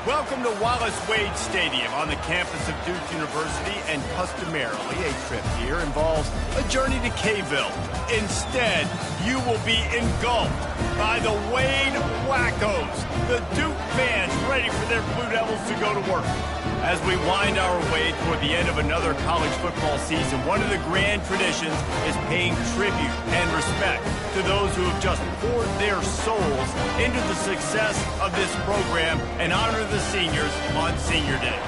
Welcome to Wallace Wade Stadium on the campus of Duke University, and customarily a trip here involves a journey to Caeville. Instead, you will be engulfed by the Wade Wackos, the Duke fans ready for their Blue Devils to go to work. As we wind our way toward the end of another college football season, one of the grand traditions is paying tribute and respect to those who have just poured their souls into the success of this program and honor the seniors on Senior Day.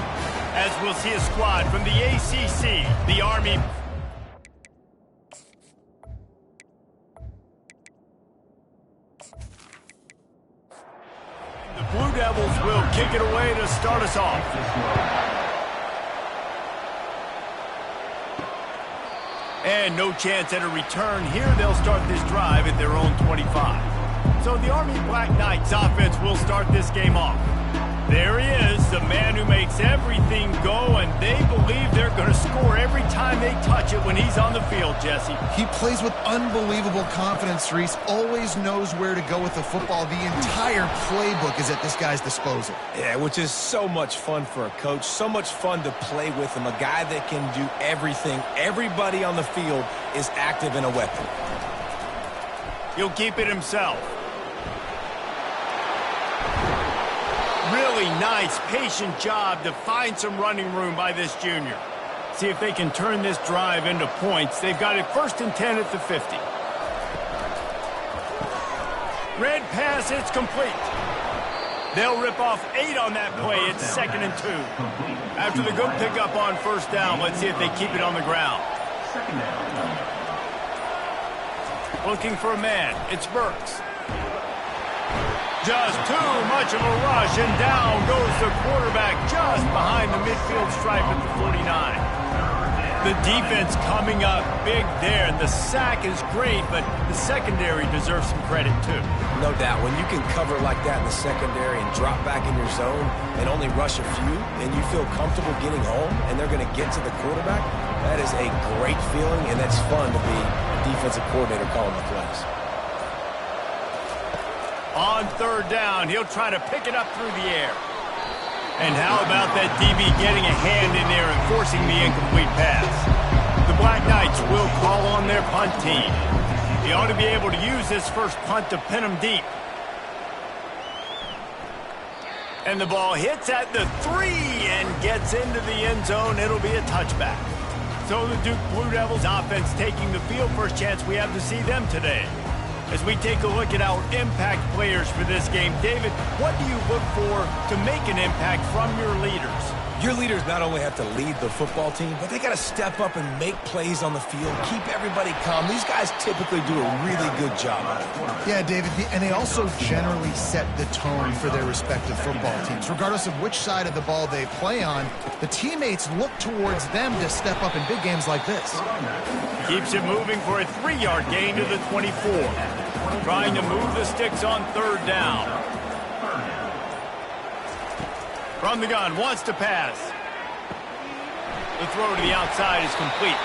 As we'll see a squad from the ACC, the Army. The Blue Devils will kick it away to start us off. And no chance at a return here. They'll start this drive at their own 25. So the Army Black Knights offense will start this game off. There he is, the man who makes everything go, and they believe they're going to score every time they touch it when he's on the field, Jesse. He plays with unbelievable confidence, Reese. Always knows where to go with the football. The entire playbook is at this guy's disposal. Yeah, which is so much fun for a coach. So much fun to play with him. A guy that can do everything. Everybody on the field is active and a weapon. He'll keep it himself. Really nice, patient job to find some running room by this junior. See if they can turn this drive into points. They've got it 1st and 10 at the 50. Red pass, it's complete. They'll rip off 8 on that play. It's 2nd and 2. After the good pickup on 1st down, let's see if they keep it on the ground. Looking for a man. It's Burks. Just too much of a rush, and down goes the quarterback just behind the midfield stripe at the 49. The defense coming up big there, and the sack is great, but the secondary deserves some credit too. No doubt. When you can cover like that in the secondary and drop back in your zone and only rush a few, and you feel comfortable getting home, and they're going to get to the quarterback, that is a great feeling, and that's fun to be a defensive coordinator calling the plays. On 3rd down, he'll try to pick it up through the air. And how about that DB getting a hand in there and forcing the incomplete pass? The Black Knights will call on their punt team. He ought to be able to use this first punt to pin them deep. And the ball hits at the 3 and gets into the end zone. It'll be a touchback. So the Duke Blue Devils offense taking the field. First chance we have to see them today. As we take a look at our impact players for this game, David, what do you look for to make an impact from your leaders? Your leaders not only have to lead the football team, but they got to step up and make plays on the field, keep everybody calm. These guys typically do a really good job. Yeah, David, and they also generally set the tone for their respective football teams. Regardless of which side of the ball they play on, the teammates look towards them to step up in big games like this. Keeps it moving for a 3-yard gain to the 24. Trying to move the sticks on 3rd down. From the gun, wants to pass. The throw to the outside is complete.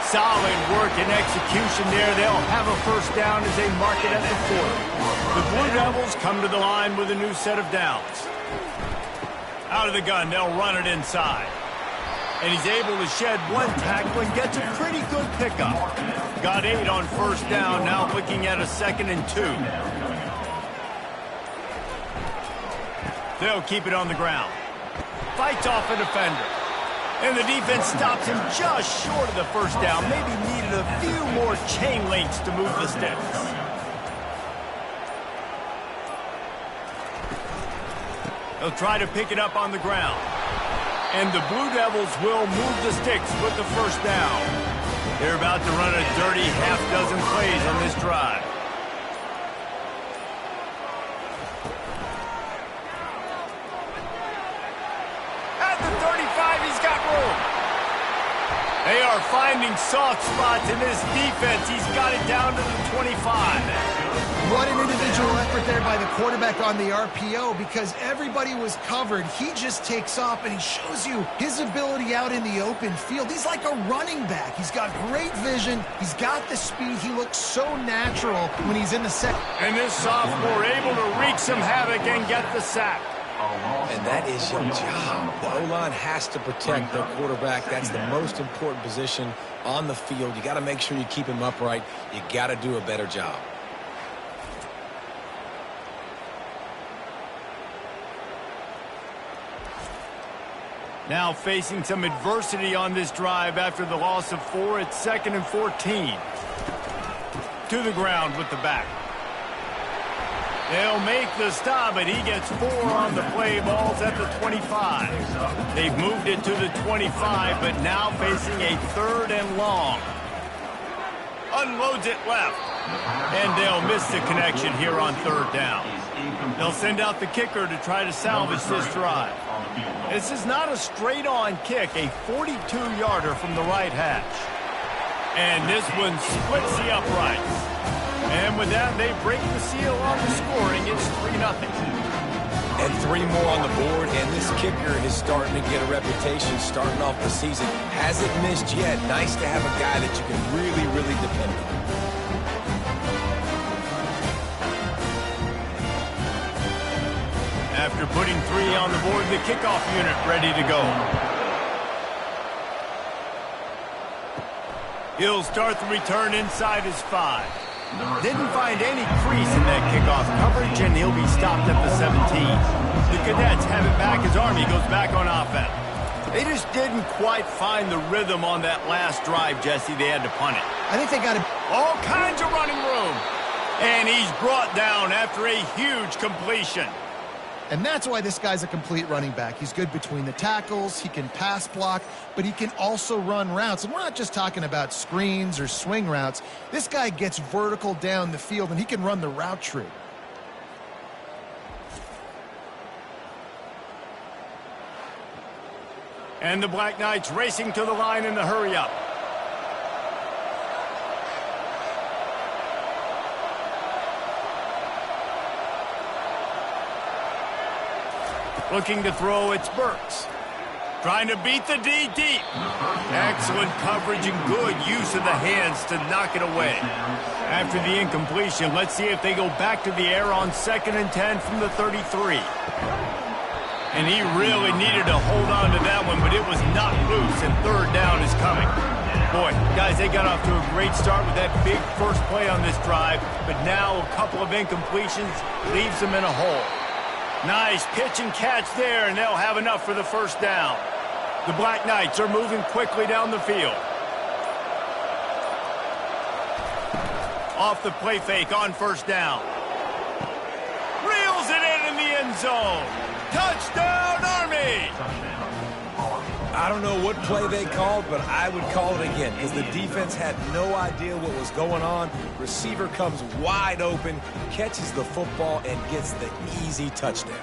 Solid work and execution there. They'll have a 1st down as they mark it at the 40. The Blue Devils come to the line with a new set of downs. Out of the gun, they'll run it inside. And he's able to shed 1 tackle and gets a pretty good pickup. Got 8 on 1st down, now looking at a 2nd and 2. They'll keep it on the ground. Fights off a defender. And the defense stops him just short of the 1st down. Maybe needed a few more chain links to move the sticks. They'll try to pick it up on the ground. And the Blue Devils will move the sticks with the 1st down. They're about to run a dirty half-dozen plays on this drive. They are finding soft spots in this defense. He's got it down to the 25. What an individual effort there by the quarterback on the RPO, because everybody was covered. He just takes off, and he shows you his ability out in the open field. He's like a running back. He's got great vision. He's got the speed. He looks so natural when he's in the second. And this sophomore able to wreak some havoc and get the sack. And that is your job. The O-line has to protect their quarterback. That's the most important position on the field. You got to make sure you keep him upright. You got to do a better job. Now facing some adversity on this drive after the loss of 4. It's 2nd and 14. To the ground with the back. They'll make the stop, but he gets 4 on the play. Ball's at the 25. They've moved it to the 25, but now facing a 3rd and long. Unloads it left. And they'll miss the connection here on 3rd down. They'll send out the kicker to try to salvage this drive. This is not a straight-on kick, a 42-yarder from the right hash. And this one splits the uprights. And with that, they break the seal on the scoring. It's 3-0. And 3 more on the board, and this kicker is starting to get a reputation starting off the season. Hasn't missed yet. Nice to have a guy that you can really, really depend on. After putting 3 on the board, the kickoff unit ready to go. He'll start the return inside his 5. Didn't find any crease in that kickoff coverage, and he'll be stopped at the 17. The Cadets have it back as Army goes back on offense. They just didn't quite find the rhythm on that last drive, Jesse. They had to punt it. I think they got all kinds of running room. And he's brought down after a huge completion. And that's why this guy's a complete running back. He's good between the tackles, he can pass block, but he can also run routes. And we're not just talking about screens or swing routes. This guy gets vertical down the field, and he can run the route tree. And the Black Knights racing to the line in the hurry-up. Looking to throw, it's Burks. Trying to beat the D deep. Excellent coverage and good use of the hands to knock it away. After the incompletion, let's see if they go back to the air on 2nd and 10 from the 33. And he really needed to hold on to that one, but it was not loose, and 3rd down is coming. Boy, guys, they got off to a great start with that big first play on this drive, but now a couple of incompletions leaves them in a hole. Nice pitch and catch there, and they'll have enough for the 1st down. The Black Knights are moving quickly down the field. Off the play fake on 1st down. Reels it in the end zone. Touchdown, Army! I don't know what play they called, but I would call it again because the defense had no idea what was going on. Receiver comes wide open, catches the football, and gets the easy touchdown.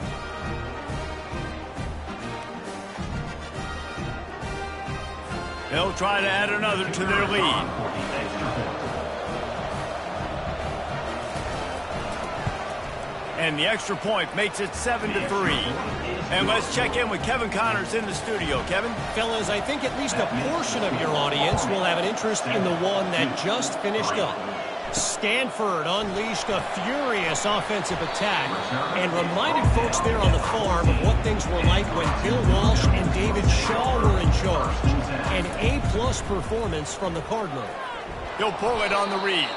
They'll try to add another to their lead. And the extra point makes it 7-3. And let's check in with Kevin Connors in the studio. Kevin? Fellas, I think at least a portion of your audience will have an interest in the one that just finished up. Stanford unleashed a furious offensive attack and reminded folks there on the farm of what things were like when Bill Walsh and David Shaw were in charge. An A-plus performance from the Cardinal. He'll pull it on the read.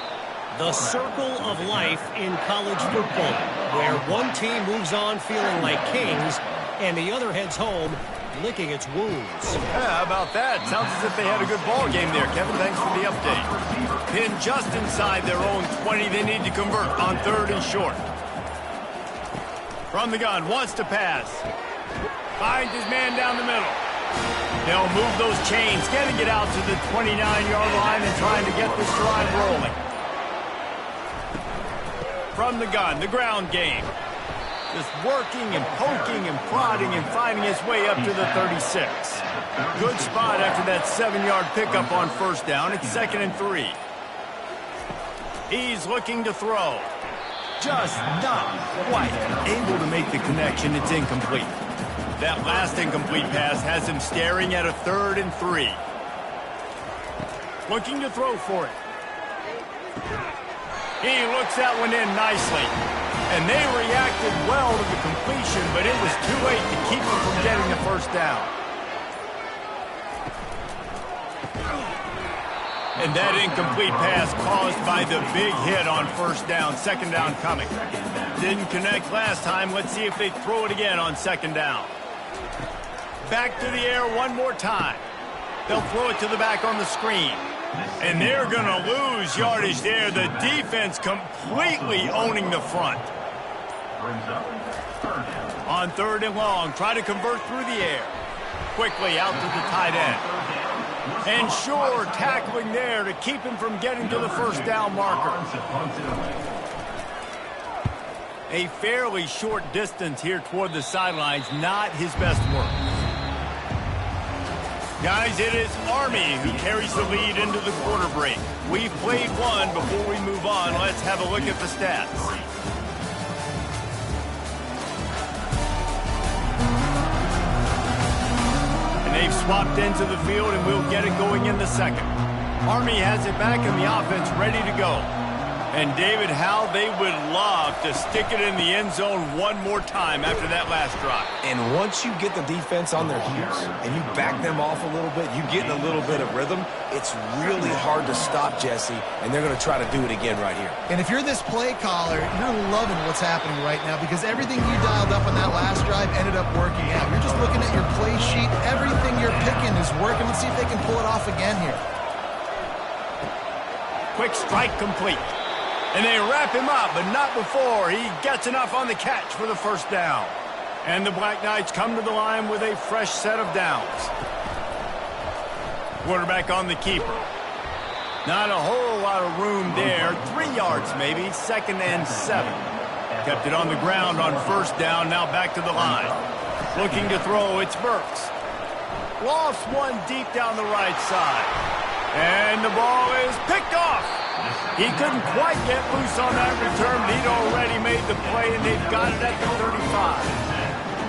The circle of life in college football, where one team moves on feeling like kings and the other heads home licking its wounds. Yeah, how about that? Sounds as if they had a good ball game there, Kevin. Thanks for the update. Pinned just inside their own 20. They need to convert on 3rd and short. From the gun, wants to pass. Finds his man down the middle. They'll move those chains, getting it out to the 29-yard line and trying to get this drive rolling. From the gun, the ground game. Just working and poking and prodding and finding his way up to the 36. Good spot after that 7-yard pickup on 1st down. It's 2nd and 3. He's looking to throw. Just not quite able to make the connection. It's incomplete. That last incomplete pass has him staring at a 3rd and 3. Looking to throw for it. He looks that one in nicely. And they reacted well to the completion, but it was too late to keep them from getting the first down. And that incomplete pass caused by the big hit on first down. Second down coming. Didn't connect last time. Let's see if they throw it again on second down. Back to the air one more time. They'll throw it to the back on the screen. And they're going to lose yardage there. The defense completely owning the front. On third and long, try to convert through the air. Quickly out to the tight end. And Shore tackling there to keep him from getting to the first down marker. A fairly short distance here toward the sidelines, not his best work. Guys, it is Army who carries the lead into the quarter break. We've played one. Before we move on, let's have a look at the stats. They've swapped into the field, and we'll get it going in the second. Army has it back, and the offense ready to go. And, David, how they would love to stick it in the end zone one more time after that last drive. And once you get the defense on their heels and you back them off a little bit, you get in a little bit of rhythm, it's really hard to stop, Jesse, and they're going to try to do it again right here. And if you're this play caller, you're loving what's happening right now because everything you dialed up on that last drive ended up working out. You're just looking at your play sheet. Everything you're picking is working. Let's see if they can pull it off again here. Quick strike complete. And they wrap him up, but not before he gets enough on the catch for the first down. And the Black Knights come to the line with a fresh set of downs. Quarterback on the keeper. Not a whole lot of room there. 3 yards maybe, second and 7. Kept it on the ground on first down, now back to the line. Looking to throw, it's Burks. Lofts one deep down the right side. And the ball is picked off. He couldn't quite get loose on that return, but he'd already made the play, and they've got it at the 35.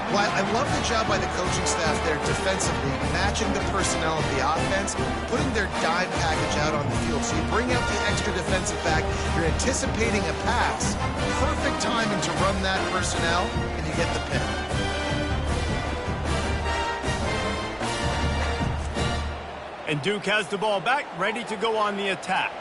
Well, I love the job by the coaching staff there defensively, matching the personnel of the offense, putting their dime package out on the field. So you bring out the extra defensive back, you're anticipating a pass. Perfect timing to run that personnel, and you get the pick. And Duke has the ball back, ready to go on the attack.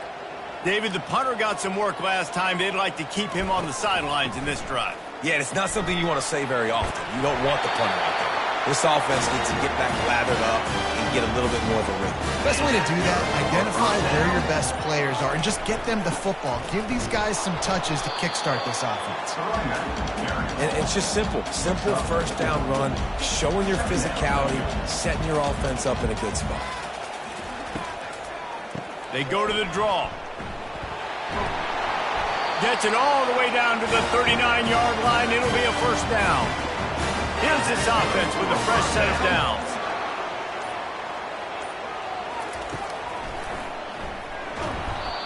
David, the punter got some work last time. They'd like to keep him on the sidelines in this drive. Yeah, it's not something you want to say very often. You don't want the punter out there. This offense needs to get back lathered up and get a little bit more of a rhythm. Best way to do that, identify where your best players are and just get them the football. Give these guys some touches to kickstart this offense. And it's just simple. Simple first down run, showing your physicality, setting your offense up in a good spot. They go to the draw. Gets it all the way down to the 39-yard line. It'll be a first down. Here's this offense with a fresh set of downs.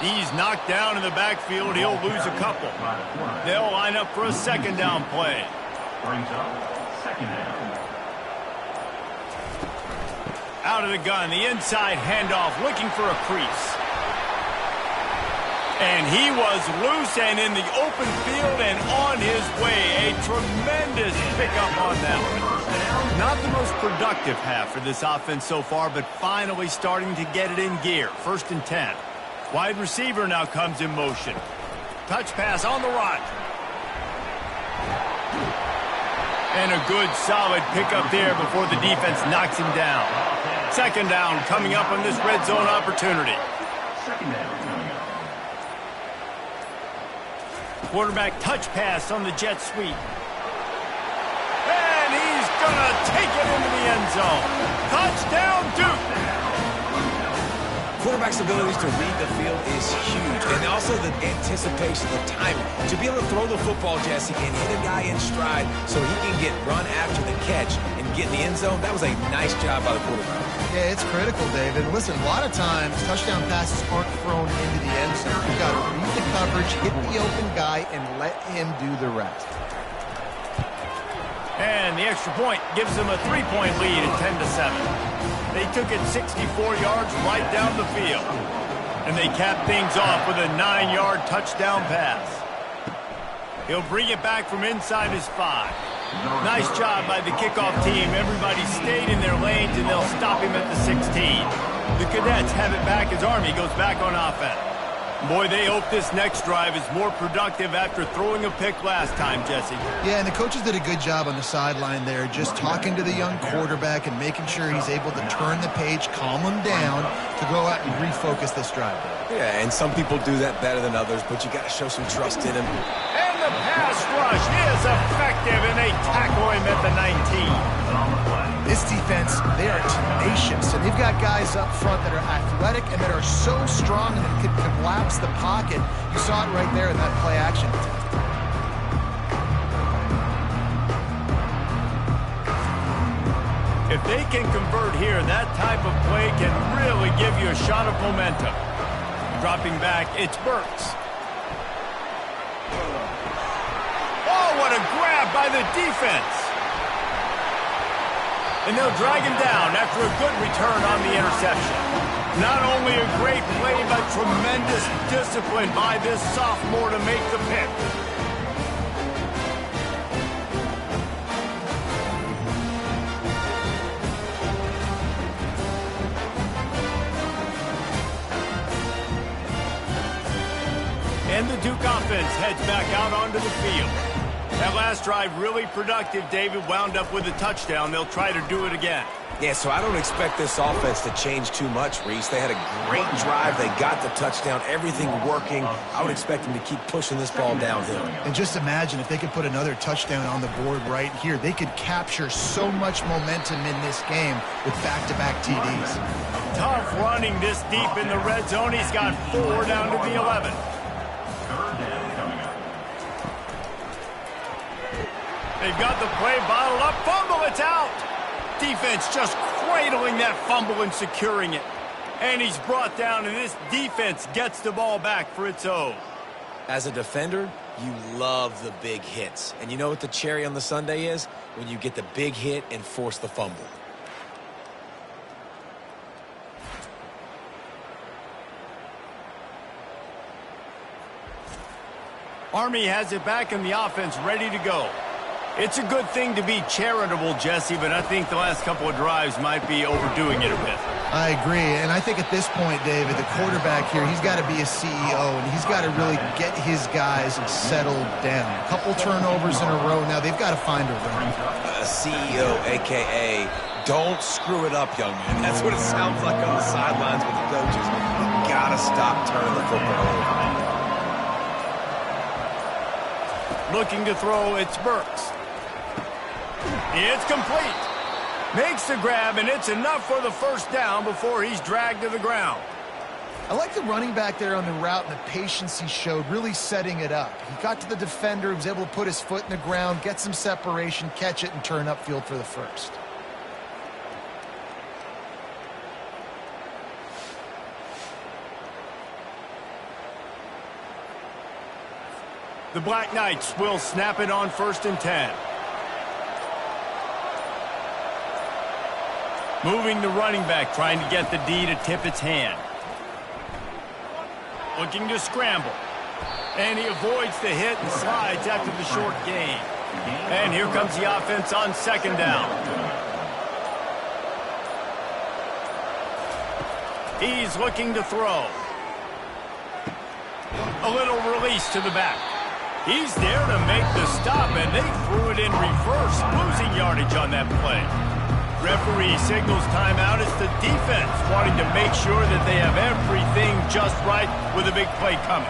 He's knocked down in the backfield. He'll lose a couple. They'll line up for a second down play. Out of the gun, the inside handoff, looking for a crease. And he was loose and in the open field and on his way. A tremendous pickup on that one. Not the most productive half for this offense so far, but finally starting to get it in gear. First and 10. Wide receiver now comes in motion. Touch pass on the run. And a good solid pickup there before the defense knocks him down. Second down coming up on this red zone opportunity. Second down. Quarterback touch pass on the jet sweep. And he's going to take it into the end zone. Touchdown, Duke! Quarterback's abilities to read the field is huge. And also the anticipation, the timing. To be able to throw the football, Jesse, and hit a guy in stride so he can get run after the catch and get in the end zone, that was a nice job by the quarterback. Yeah, it's critical, David. Listen, a lot of times touchdown passes aren't thrown into the end zone. You've got to read the coverage, hit the open guy, and let him do the rest. And the extra point gives them a 3-point lead at 10-7. They took it 64 yards right down the field. And they capped things off with a 9-yard touchdown pass. He'll bring it back from inside his 5. Nice job by the kickoff team. Everybody stayed in their lanes, and they'll stop him at the 16. The Cadets have it back as Army goes back on offense. Boy, they hope this next drive is more productive after throwing a pick last time, Jesse. Yeah, and the coaches did a good job on the sideline there, just talking to the young quarterback and making sure he's able to turn the page, calm him down to go out and refocus this drive. Yeah, and some people do that better than others, but you got to show some trust in him. And the pass rush is effective, and they tackle him at the 19. This defense, they are tenacious, and they've got guys up front that are athletic and that are so strong and that can collapse the pocket. You saw it right there in that play action. If they can convert here, that type of play can really give you a shot of momentum. Dropping back, it's Burks. Oh, what a grab by the defense. And they'll drag him down after a good return on the interception. Not only a great play, but tremendous discipline by this sophomore to make the pick. And the Duke offense heads back out onto the field. That last drive really productive, David, wound up with a touchdown. They'll try to do it again. Yeah, so I don't expect this offense to change too much, Reese. They had a great drive. They got the touchdown, everything working. I would expect them to keep pushing this ball downhill. And just imagine if they could put another touchdown on the board right here. They could capture so much momentum in this game with back-to-back TDs. Tough running this deep in the red zone. He's got 4 down to the 11. They've got the play bottled up. Fumble, it's out. Defense just cradling that fumble and securing it. And he's brought down, and this defense gets the ball back for its own. As a defender, you love the big hits. And you know what the cherry on the sundae is? When you get the big hit and force the fumble. Army has it back in the offense, ready to go. It's a good thing to be charitable, Jesse, but I think the last couple of drives might be overdoing it a bit. I agree, and I think at this point, David, the quarterback here, he's got to be a CEO, and he's got to really get his guys settled down. A couple turnovers in a row. Now they've got to find a run. A CEO, a.k.a. don't screw it up, young man. That's what it sounds like on the sidelines with the coaches. You got to stop turning the football over. Looking to throw, it's Burks. It's complete. Makes the grab, and it's enough for the first down before he's dragged to the ground. I like the running back there on the route and the patience he showed, really setting it up. He got to the defender, he was able to put his foot in the ground, get some separation, catch it, and turn upfield for the first. The Black Knights will snap it on 1st and 10. Moving the running back, trying to get the D to tip its hand. Looking to scramble. And he avoids the hit and slides after the short gain. And here comes the offense on 2nd down. He's looking to throw. A little release to the back. He's there to make the stop, and they threw it in reverse, losing yardage on that play. Referee signals timeout. It's the defense wanting to make sure that they have everything just right with a big play coming.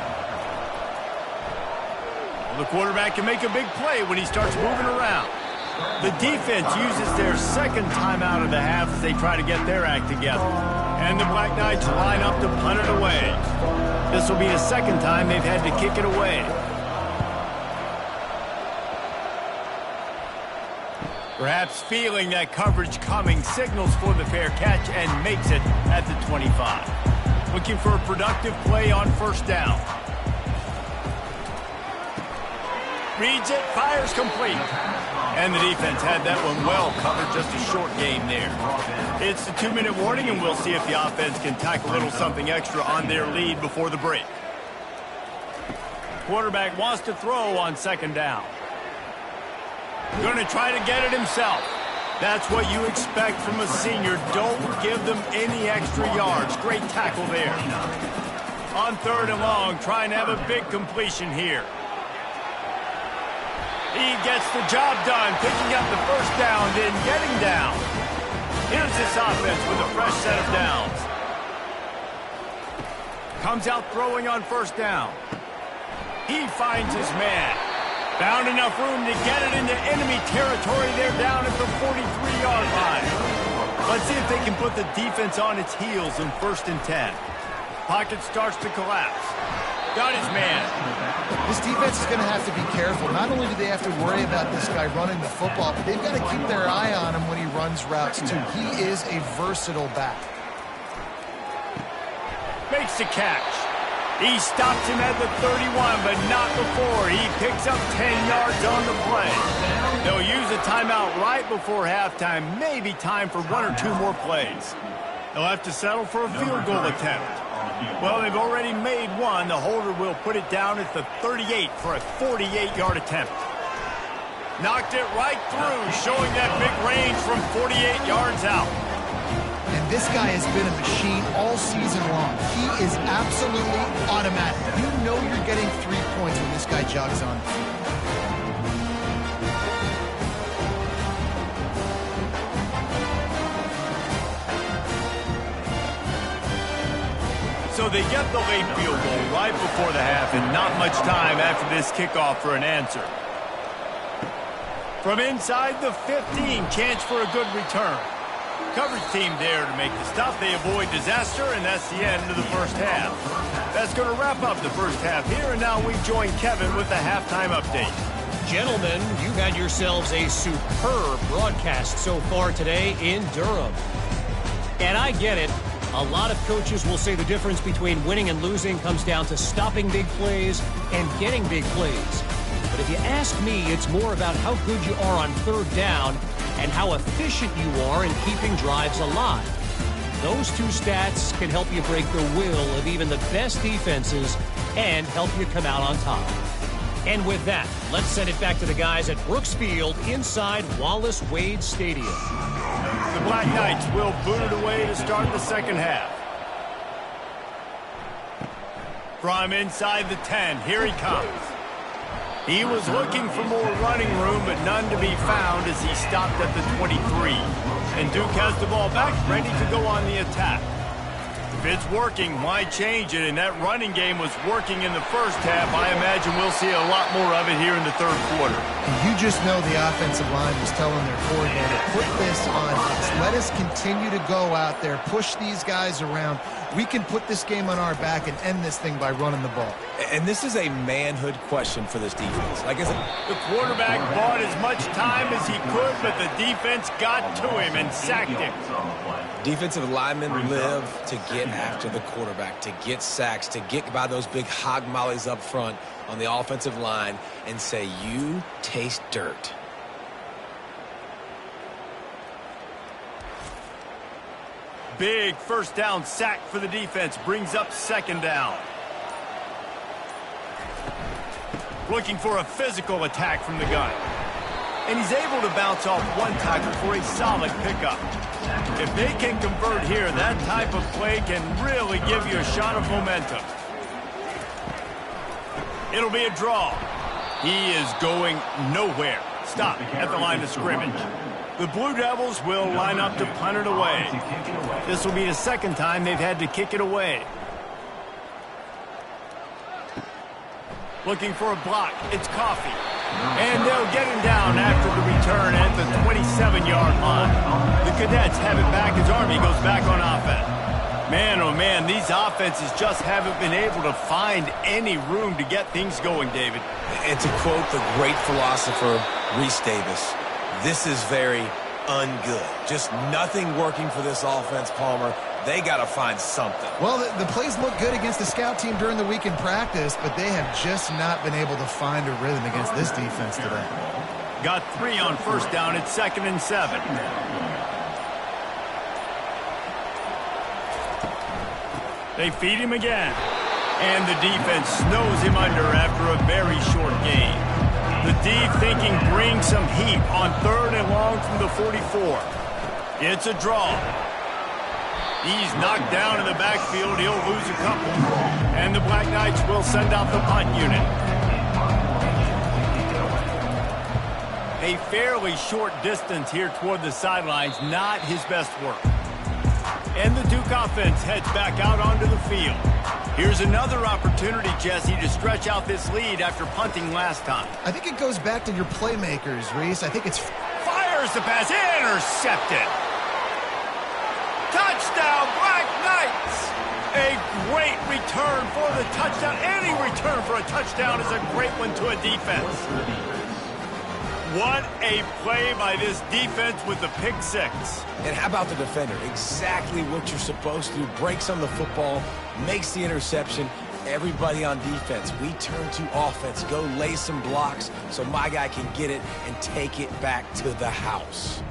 Well, the quarterback can make a big play when he starts moving around. The defense uses their 2nd timeout of the half as they try to get their act together. And the Black Knights line up to punt it away. This will be the 2nd time they've had to kick it away. Perhaps feeling that coverage coming, signals for the fair catch and makes it at the 25. Looking for a productive play on 1st down. Reads it, fires complete. And the defense had that one well covered, just a short game there. It's the 2-minute warning, and we'll see if the offense can tack a little something extra on their lead before the break. quarterback wants to throw on second down. Going to try to get it himself. That's what you expect from a senior. Don't give them any extra yards. Great tackle there. On third and long, trying to have a big completion here. He gets the job done, picking up the first down, then getting down. Here's this offense with a fresh set of downs. Comes out throwing on first down. He finds his man. Found enough room to get it into enemy territory. They're down at the 43-yard line. Let's see if they can put the defense on its heels in 1st and 10. Pocket starts to collapse. Got his man. This defense is going to have to be careful. Not only do they have to worry about this guy running the football, but they've got to keep their eye on him when he runs routes, too. He is a versatile back. Makes the catch. He stops him at the 31, but not before. He picks up 10 yards on the play. They'll use a timeout right before halftime. Maybe time for 1 or 2 more plays. They'll have to settle for a field goal attempt. Well, they've already made one. The holder will put it down at the 38 for a 48-yard attempt. Knocked it right through, showing that big range from 48 yards out. And this guy has been a machine all season long. He is absolutely automatic. You know you're getting 3 points when this guy jogs on the field. So they get the late field goal right before the half, and not much time after this kickoff for an answer. From inside the 15, chance for a good return. Coverage team there to make the stop. They avoid disaster, and that's the end of the first half. That's going to wrap up the first half here, and now we join Kevin with the halftime update. Gentlemen, you've had yourselves a superb broadcast so far today in Durham. And I get it. A lot of coaches will say the difference between winning and losing comes down to stopping big plays and getting big plays. But if you ask me, it's more about how good you are on third down and how efficient you are in keeping drives alive. Those 2 stats can help you break the will of even the best defenses and help you come out on top. And with that, let's send it back to the guys at Brooks Field inside Wallace Wade Stadium. The Black Knights will boot it away to start the second half. From inside the 10, here he comes. He was looking for more running room, but none to be found as he stopped at the 23. And Duke has the ball back, ready to go on the attack. If it's working, why change it? And that running game was working in the first half. I imagine we'll see a lot more of it here in the third quarter. And you just know the offensive line was telling their coordinator, put this on us. Let us continue to go out there, push these guys around. We can put this game on our back and end this thing by running the ball. And this is a manhood question for this defense. Like I said, the quarterback bought as much time as he could, but the defense got to him and sacked him. Defensive linemen live to get after the quarterback, to get sacks, to get by those big hog mollies up front on the offensive line and say, you taste dirt. Big first down sack for the defense, brings up second down. Looking for a physical attack from the gun. And he's able to bounce off one tackle for a solid pickup. If they can convert here, that type of play can really give you a shot of momentum. It'll be a draw. He is going nowhere. Stop at the line of scrimmage. The Blue Devils will line up to punt it away. This will be the second time they've had to kick it away. Looking for a block. It's Coffee. And they'll get him down after the return at the 27-yard line. The Cadets have it back as Army goes back on offense. Man, oh man, these offenses just haven't been able to find any room to get things going, David. And to quote the great philosopher Reese Davis, this is very ungood. Just nothing working for this offense, Palmer. They got to find something. Well, the plays look good against the scout team during the week in practice, but they have just not been able to find a rhythm against this defense today. Got 3 on first down. It's 2nd and 7. They feed him again. And the defense snows him under after a very short gain. The D thinking bring some heat on 3rd and long from the 44. It's a draw. He's knocked down in the backfield. He'll lose a couple. And the Black Knights will send out the punt unit. A fairly short distance here toward the sidelines, not his best work. And the Duke offense heads back out onto the field. Here's another opportunity, Jesse, to stretch out this lead after punting last time. I think it goes back to your playmakers, Reese. I think it's... Fires the pass, intercepted. Touchdown, Black Knights! A great return for the touchdown. Any return for a touchdown is a great one to a defense. What a play by this defense with the pick 6. And how about the defender? Exactly what you're supposed to do. Breaks on the football, makes the interception. Everybody on defense, we turn to offense. Go lay some blocks so my guy can get it and take it back to the house.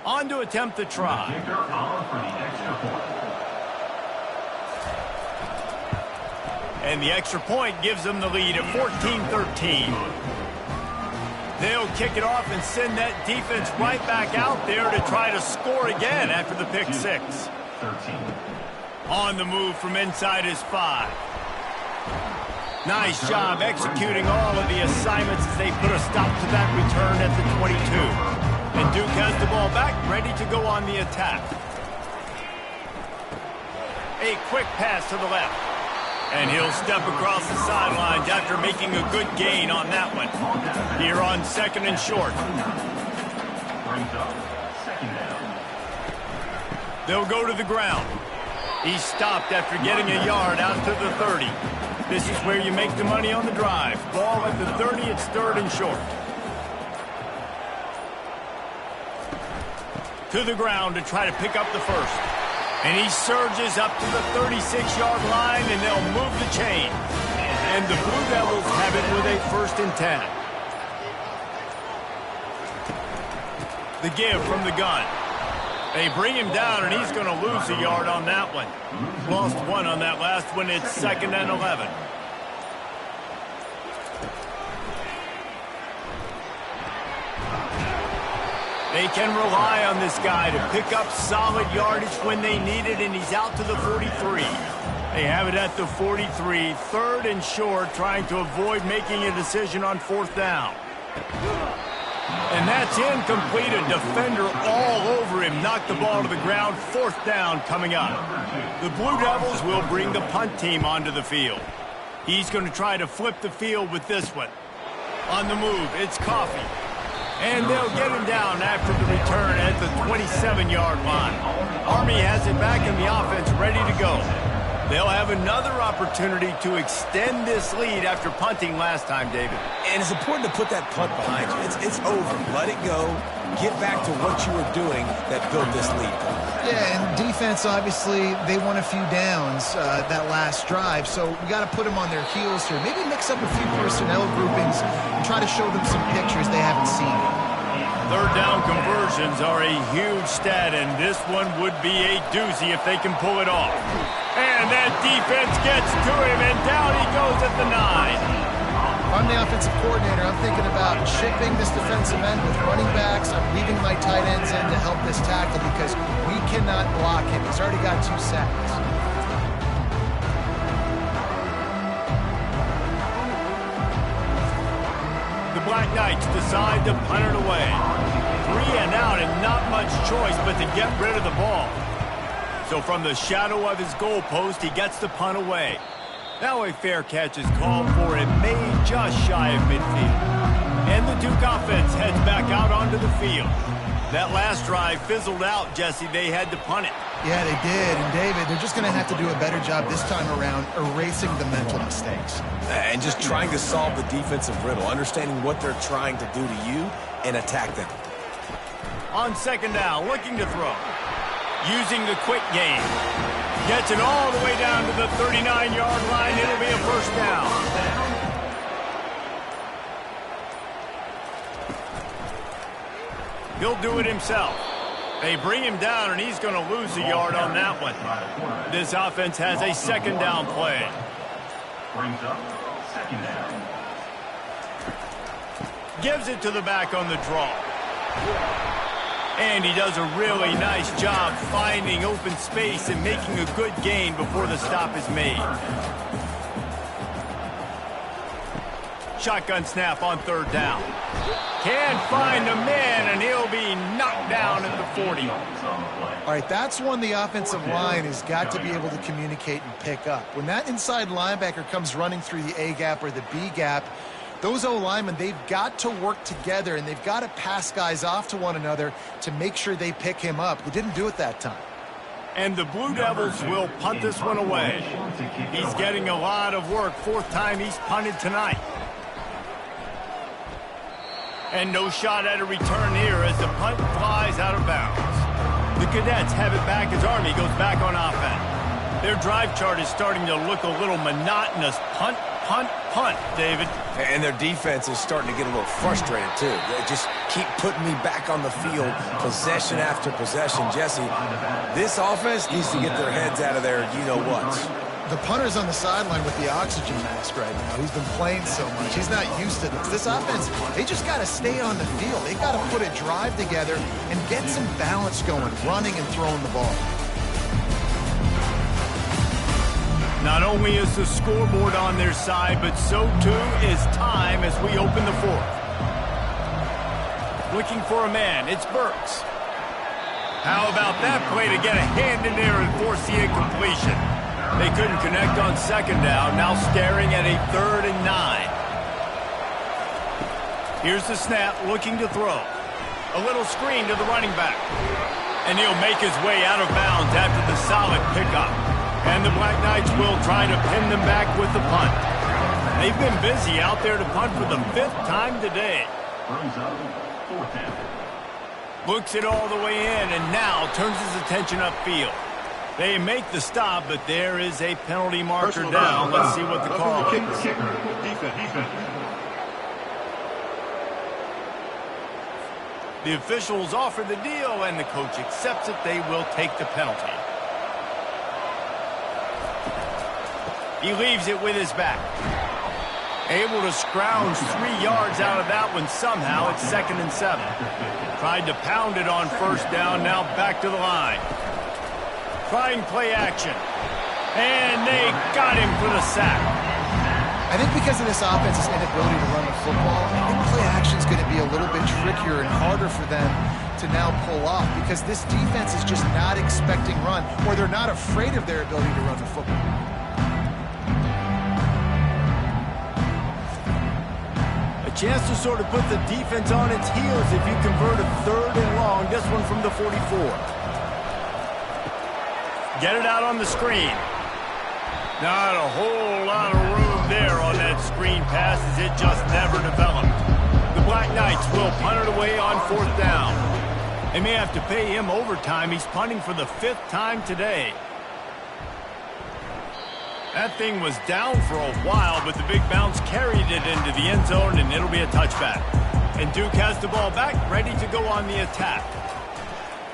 On to attempt the try. And the extra point gives them the lead at 14-13. They'll kick it off and send that defense right back out there to try to score again after the pick 6. On the move from inside his 5. Nice job executing all of the assignments as they put a stop to that return at the 22. And Duke has the ball back, ready to go on the attack. A quick pass to the left. And he'll step across the sidelines after making a good gain on that one. Here on 2nd and short. They'll go to the ground. He stopped after getting a yard out to the 30. This is where you make the money on the drive. Ball at the 30, it's 3rd and short. To the ground to try to pick up the first. And he surges up to the 36-yard line, and they'll move the chain. And the Blue Devils have it with a 1st and 10. The give from the gun. They bring him down, and he's going to lose a yard on that one. Lost 1 on that last one. It's 2nd and 11. They can rely on this guy to pick up solid yardage when they need it, and he's out to the 43. They have it at the 43, 3rd and short, trying to avoid making a decision on 4th down. And that's incomplete. A defender all over him. Knocked the ball to the ground. 4th down coming up. The Blue Devils will bring the punt team onto the field. He's going to try to flip the field with this one. On the move, it's Coffee. And they'll get him down after the return at the 27-yard line. Army has it back in the offense, ready to go. They'll have another opportunity to extend this lead after punting last time, David. And it's important to put that punt behind you. It's over. Let it go. Get back to what you were doing that built this lead. Yeah, and defense, obviously, they won a few downs that last drive, so we got to put them on their heels here. Maybe mix up a few personnel groupings and try to show them some pictures they haven't seen. 3rd down conversions are a huge stat, and this one would be a doozy if they can pull it off. And that defense gets to him, and down he goes at the 9. If I'm the offensive coordinator, I'm thinking about shipping this defensive end with running backs. I'm leaving my tight ends in to help this tackle because we cannot block him. He's already got 2 sacks. The Black Knights decide to punt it away. 3 and out, and not much choice but to get rid of the ball. So from the shadow of his goalpost, he gets the punt away. Now a fair catch is called for and made just shy of midfield. And the Duke offense heads back out onto the field. That last drive fizzled out, Jesse. They had to punt it. Yeah, they did. And, David, they're just going to have to do a better job this time around erasing the mental mistakes. And just trying to solve the defensive riddle, understanding what they're trying to do to you and attack them. On 2nd down, looking to throw. Using the quick game. Gets it all the way down to the 39-yard line. It'll be a 1st down. He'll do it himself. They bring him down, and he's going to lose a yard on that one. This offense has a second down play. Brings up second down. Gives it to the back on the draw. And he does a really nice job finding open space and making a good gain before the stop is made. Shotgun snap on third down. Can't find a man, and he'll be knocked down at the 40. All right, that's one the offensive line has got to be able to communicate and pick up. When that inside linebacker comes running through the A gap or the B gap, those O-linemen, they've got to work together, and they've got to pass guys off to one another to make sure they pick him up. They didn't do it that time. And the Blue Devils will punt this one away. He's getting a lot of work. Fourth time he's punted tonight. And no shot at a return here as the punt flies out of bounds. The Cadets have it back as Army goes back on offense. Their drive chart is starting to look a little monotonous. Punt, punt, punt, David. And their defense is starting to get a little frustrated, too. They just keep putting me back on the field, possession after possession. Jesse, this offense needs to get their heads out of their you-know-whats. The punter's on the sideline with the oxygen mask right now. He's been playing so much. He's not used to this. This offense, they just got to stay on the field. They got to put a drive together and get some balance going, running and throwing the ball. Not only is the scoreboard on their side, but so too is time as we open the fourth. Looking for a man, it's Burks. How about that play to get a hand in there and force the incompletion? They couldn't connect on second down, now staring at a 3rd and 9. Here's the snap, looking to throw. A little screen to the running back. And he'll make his way out of bounds after the solid pickup. And the Black Knights will try to pin them back with the punt. They've been busy out there to punt for the 5th time today. Looks it all the way in and now turns his attention upfield. They make the stop, but there is a penalty marker down. Let's see what the call is. The officials offer the deal, and the coach accepts it. They will take the penalty. He leaves it with his back. Able to scrounge 3 yards out of that one somehow. It's 2nd and 7. Tried to pound it on first down, now back to the line. Trying play action. And they got him for the sack. I think because of this offense's inability to run the football, I think play action is going to be a little bit trickier and harder for them to now pull off because this defense is just not expecting run, or they're not afraid of their ability to run the football. A chance to sort of put the defense on its heels if you convert a 3rd and long. This one from the 44. Get it out on the screen. Not a whole lot of room there on that screen pass as it just never developed. The Black Knights will punt it away on 4th down. They may have to pay him overtime. He's punting for the 5th time today. That thing was down for a while, but the big bounce carried it into the end zone, and it'll be a touchback. And Duke has the ball back, ready to go on the attack.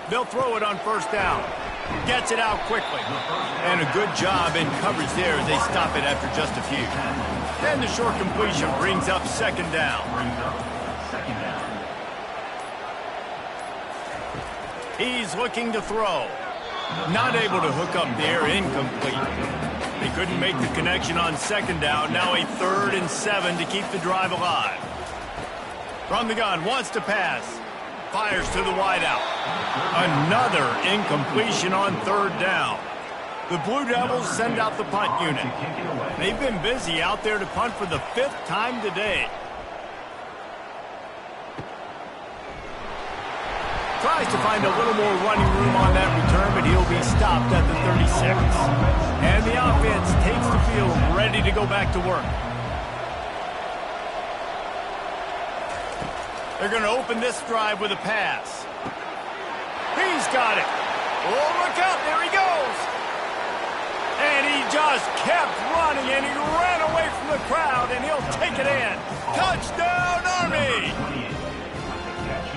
They'll throw it on 1st down. Gets it out quickly. And a good job in coverage there as they stop it after just a few. Then the short completion brings up 2nd down. He's looking to throw. Not able to hook up there, incomplete. They couldn't make the connection on 2nd down. Now a 3rd and 7 to keep the drive alive. From the gun, wants to pass. Fires to the wideout. Another incompletion on 3rd down. The Blue Devils send out the punt unit. They've been busy out there to punt for the 5th time today. Tries to find a little more running room on that return, but he'll be stopped at the 36. And the offense takes the field, ready to go back to work. They're going to open this drive with a pass. He's got it. Oh, look out. There he goes. And he just kept running, and he ran away from the crowd, and he'll take it in. Touchdown, Army!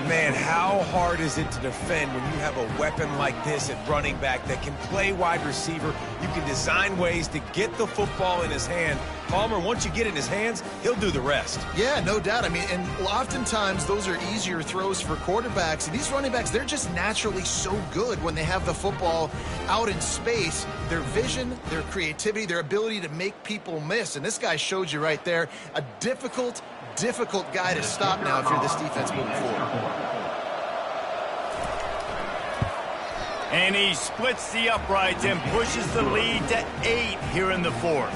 Man, how hard is it to defend when you have a weapon like this at running back that can play wide receiver? You can design ways to get the football in his hand. Palmer, once you get it in his hands, he'll do the rest. Yeah, no doubt. I mean, and oftentimes those are easier throws for quarterbacks. And these running backs, they're just naturally so good when they have the football out in space. Their vision, their creativity, their ability to make people miss. And this guy showed you right there, a difficult guy to stop now if you're this defense moving forward. And he splits the uprights and pushes the lead to 8 here in the fourth.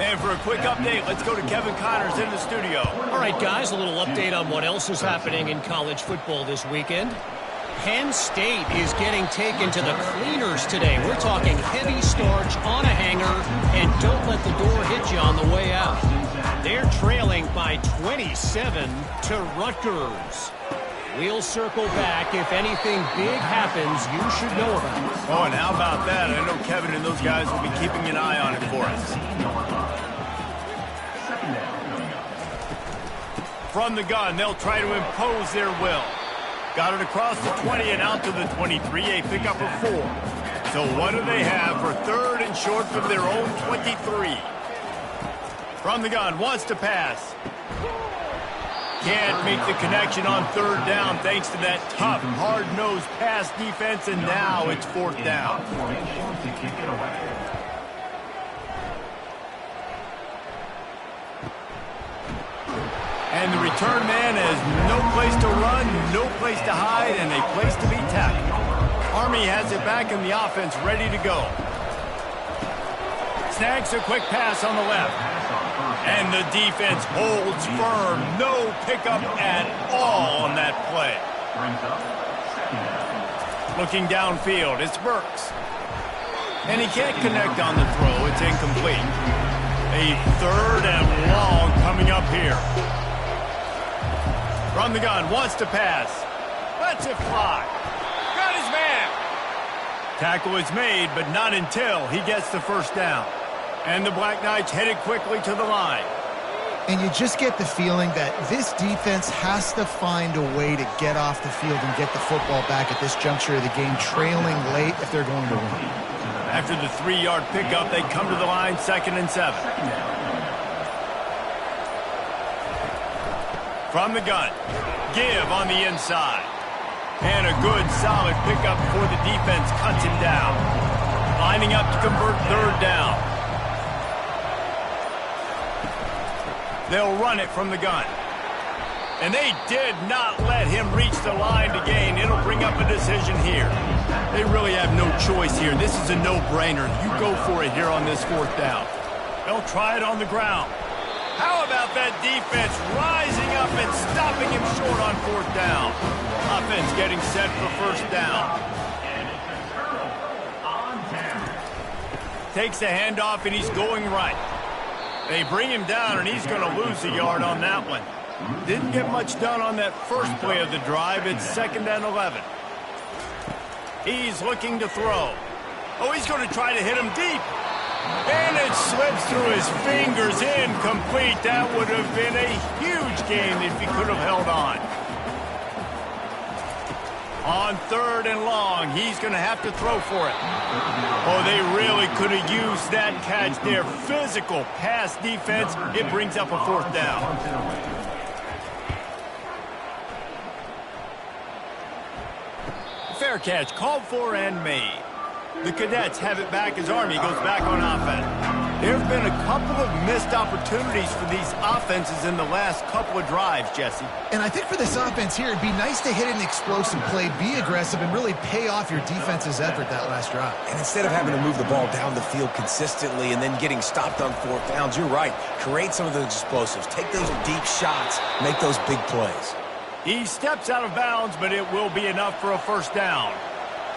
And for a quick update, let's go to Kevin Connors in the studio. All right, guys, a little update on what else is happening in college football this weekend. Penn State is getting taken to the cleaners today. We're talking heavy starch on a hanger, and don't let the door hit you on the way out. They're trailing by 27 to Rutgers. We'll circle back. If anything big happens, you should know about it. Oh, and how about that? I know Kevin and those guys will be keeping an eye on it for us. From the gun, they'll try to impose their will. Got it across the 20 and out to the 23, a pickup of 4. So what do they have for third and short from their own 23? From the gun, wants to pass. Can't make the connection on third down thanks to that tough, hard-nosed pass defense, and now it's fourth down. And the return man has no place to run, no place to hide, and a place to be tackled. Army has it back in the offense, ready to go. Snags a quick pass on the left. And the defense holds firm. No pickup at all on that play. Looking downfield, it's Burks. And he can't connect on the throw. It's incomplete. A third and long coming up here. From the gun, wants to pass. Lets it fly. Got his man. Tackle is made, but not until he gets the first down. And the Black Knights headed quickly to the line. And you just get the feeling that this defense has to find a way to get off the field and get the football back at this juncture of the game, trailing late if they're going to win. After the 3-yard pickup, they come to the line, 2nd and 7. From the gun, give on the inside. And a good, solid pickup before the defense cuts him down. Lining up to convert third down. They'll run it from the gun. And they did not let him reach the line to gain. It'll bring up a decision here. They really have no choice here. This is a no-brainer. You go for it here on this fourth down. They'll try it on the ground. How about that defense rising up and stopping him short on fourth down? Offense getting set for first down. Takes the handoff, and he's going right. They bring him down, and he's going to lose a yard on that one. Didn't get much done on that first play of the drive. It's 2nd and 11. He's looking to throw. Oh, he's going to try to hit him deep. And it slips through his fingers, incomplete. That would have been a huge gain if he could have held on. On 3rd and long, he's going to have to throw for it. Oh, they really could have used that catch there. Physical pass defense. It brings up a fourth down. Fair catch, called for and made. The Cadets have it back as Army goes back on offense. There have been a couple of missed opportunities for these offenses in the last couple of drives, Jesse. And I think for this offense here, it'd be nice to hit an explosive play, be aggressive, and really pay off your defense's effort that last drive. And instead of having to move the ball down the field consistently and then getting stopped on fourth downs, you're right. Create some of those explosives. Take those deep shots. Make those big plays. He steps out of bounds, but it will be enough for a first down.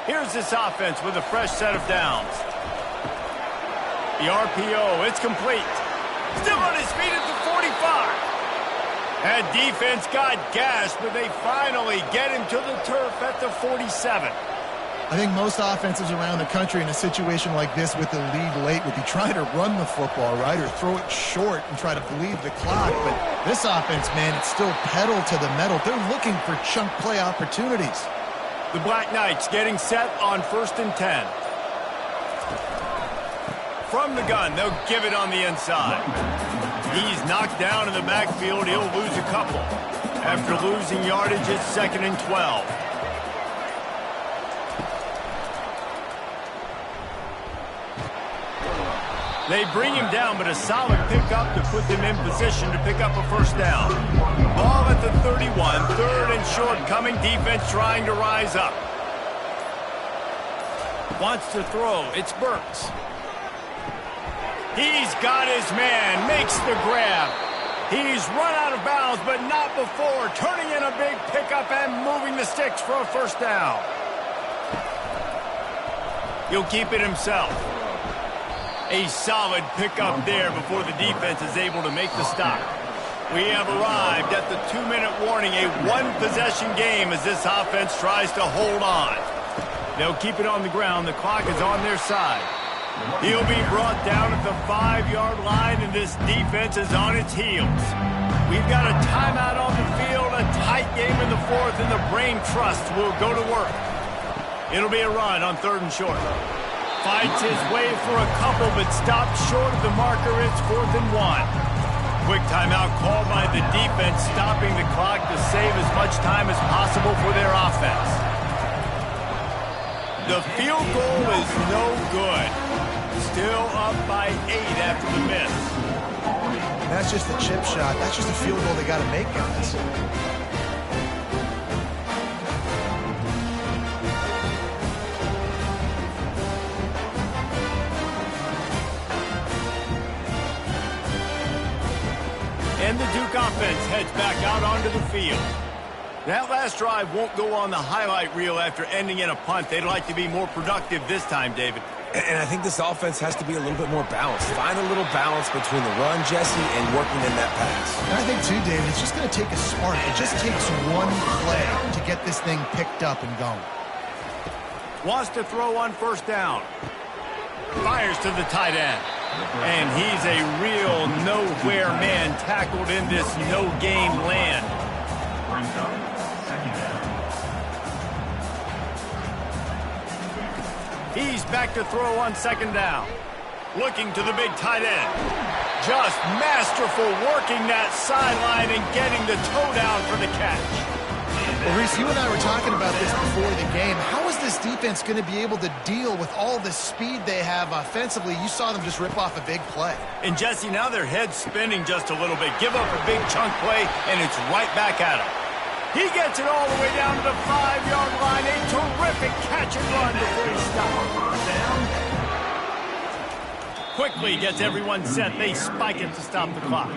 Here's this offense with a fresh set of downs. The RPO, it's complete. Still on his feet at the 45. That defense got gashed, but they finally get him to the turf at the 47. I think most offenses around the country in a situation like this with the lead late would be trying to run the football, right, or throw it short and try to bleed the clock. But this offense, man, it's still pedal to the metal. They're looking for chunk play opportunities. The Black Knights getting set on 1st and 10. From the gun, they'll give it on the inside. He's knocked down in the backfield. He'll lose a couple. After losing yardage, it's 2nd and 12. They bring him down, but a solid pickup to put them in position to pick up a 1st down. Ball at the 31, 3rd and short coming. Defense trying to rise up. Wants to throw. It's Burks. He's got his man. Makes the grab. He's run out of bounds, but not before. Turning in a big pickup and moving the sticks for a 1st down. He'll keep it himself. A solid pickup there before the defense is able to make the stop. We have arrived at the 2-minute warning, a one-possession game as this offense tries to hold on. They'll keep it on the ground. The clock is on their side. He'll be brought down at the 5-yard line, and this defense is on its heels. We've got a timeout on the field, a tight game in the 4th, and the Brain Trust will go to work. It'll be a run on 3rd and short. Fights his way for a couple, but stopped short of the marker. It's 4th and 1. Quick timeout called by the defense, stopping the clock to save as much time as possible for their offense. The field goal is no good. Still up by 8 after the miss. That's just a chip shot. That's just a field goal they got to make, guys. And the Duke offense heads back out onto the field. That last drive won't go on the highlight reel after ending in a punt. They'd like to be more productive this time, David. And I think this offense has to be a little bit more balanced. Find a little balance between the run, Jesse, and working in that pass. And I think, too, David, it's just going to take a spark. It just takes one play to get this thing picked up and going. Wants to throw on 1st down. Fires to the tight end. And he's a real nowhere man tackled in this no-game land. Brings up 2nd down. He's back to throw on 2nd down. Looking to the big tight end. Just masterful working that sideline and getting the toe down for the catch. Well, Reese, you and I were talking about this before the game. How is this defense going to be able to deal with all the speed they have offensively? You saw them just rip off a big play. And, Jesse, now their head's spinning just a little bit. Give up a big chunk play, and it's right back at him. He gets it all the way down to the 5-yard line. A terrific catch and run before he stops. Quickly gets everyone set. They spike it to stop the clock.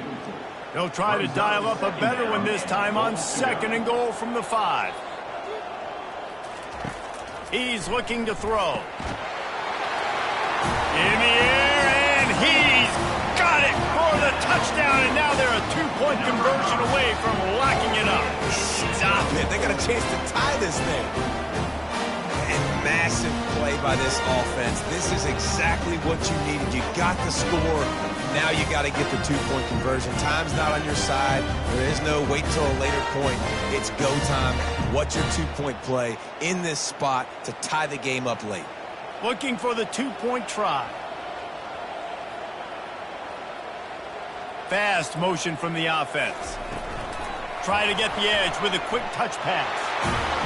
They'll try to dial up a better one this time on 2nd and goal from the 5. He's looking to throw. In the air, and he's got it for the touchdown, and now they're a 2-point conversion away from locking it up. Stop it. They got a chance to tie this thing. And massive play by this offense. This is exactly what you needed. You got the score. Now you got to get the 2-point conversion. Time's not on your side. There is no wait till a later point. It's go time. What's your 2-point play in this spot to tie the game up late? Looking for the 2-point try. Fast motion from the offense. Try to get the edge with a quick touch pass.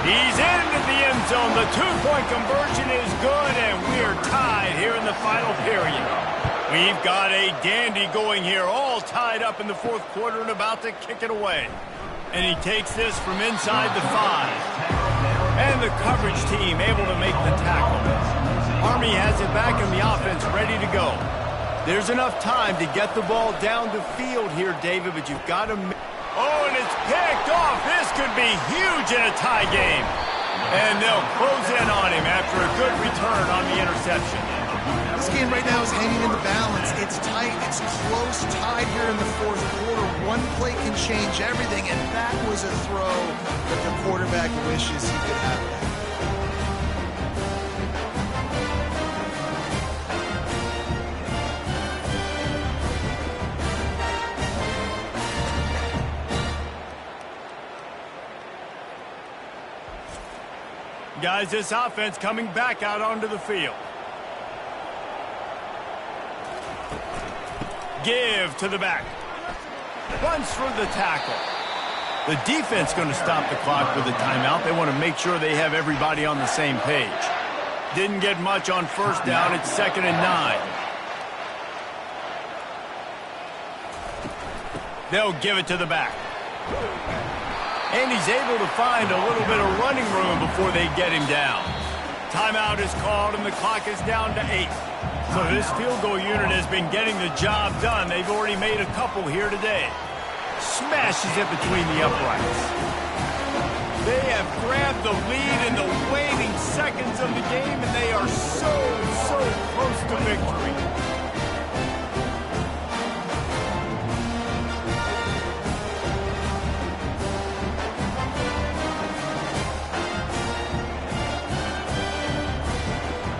He's into the end zone. The 2-point conversion is good, and we're tied here in the final period. We've got a dandy going here, all tied up in the 4th quarter and about to kick it away. And he takes this from inside the 5. And the coverage team able to make the tackle. Army has it back and the offense ready to go. There's enough time to get the ball down the field here, David, but you've got to... Oh, and it's picked off. This could be huge in a tie game. And they'll close in on him after a good return on the interception. This game right now is hanging in the balance. It's tight. It's close, tied here in the 4th quarter. One play can change everything, and that was a throw that the quarterback wishes he could have. Guys, this offense coming back out onto the field. Give to the back. Runs through the tackle. The defense going to stop the clock with a timeout. They want to make sure they have everybody on the same page. Didn't get much on first down. It's 2nd and 9. They'll give it to the back. And he's able to find a little bit of running room before they get him down. Timeout is called, and the clock is down to 8. So this field goal unit has been getting the job done. They've already made a couple here today. Smashes it between the uprights. They have grabbed the lead in the waning seconds of the game, and they are so close to victory.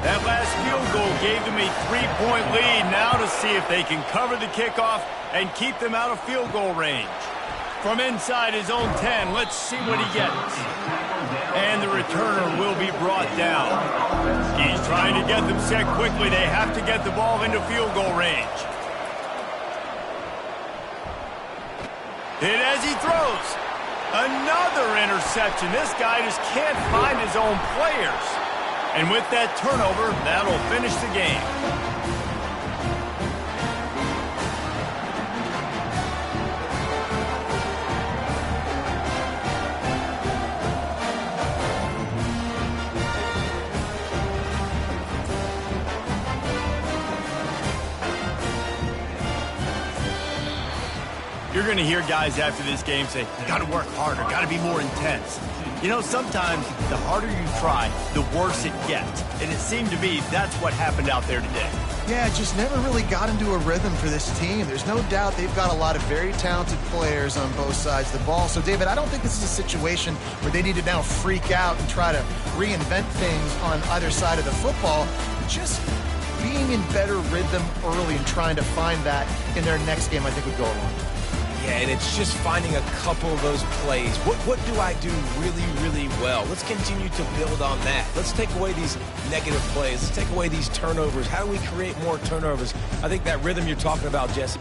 That last field goal gave them a 3-point lead. Now to see if they can cover the kickoff and keep them out of field goal range. From inside his own 10, let's see what he gets. And the returner will be brought down. He's trying to get them set quickly. They have to get the ball into field goal range. Hit as he throws. Another interception. This guy just can't find his own players. And with that turnover, that'll finish the game. You're going to hear guys after this game say, got to work harder, got to be more intense. You know, sometimes the harder you try, the worse it gets. And it seemed to be that's what happened out there today. Yeah, it just never really got into a rhythm for this team. There's no doubt they've got a lot of very talented players on both sides of the ball. So, David, I don't think this is a situation where they need to now freak out and try to reinvent things on either side of the football. Just being in better rhythm early and trying to find that in their next game, I think, would go a long way. Yeah, and it's just finding a couple of those plays. What do I do really well? Let's continue to build on that. Let's take away these negative plays. Let's take away these turnovers. How do we create more turnovers? I think that rhythm you're talking about, Jesse.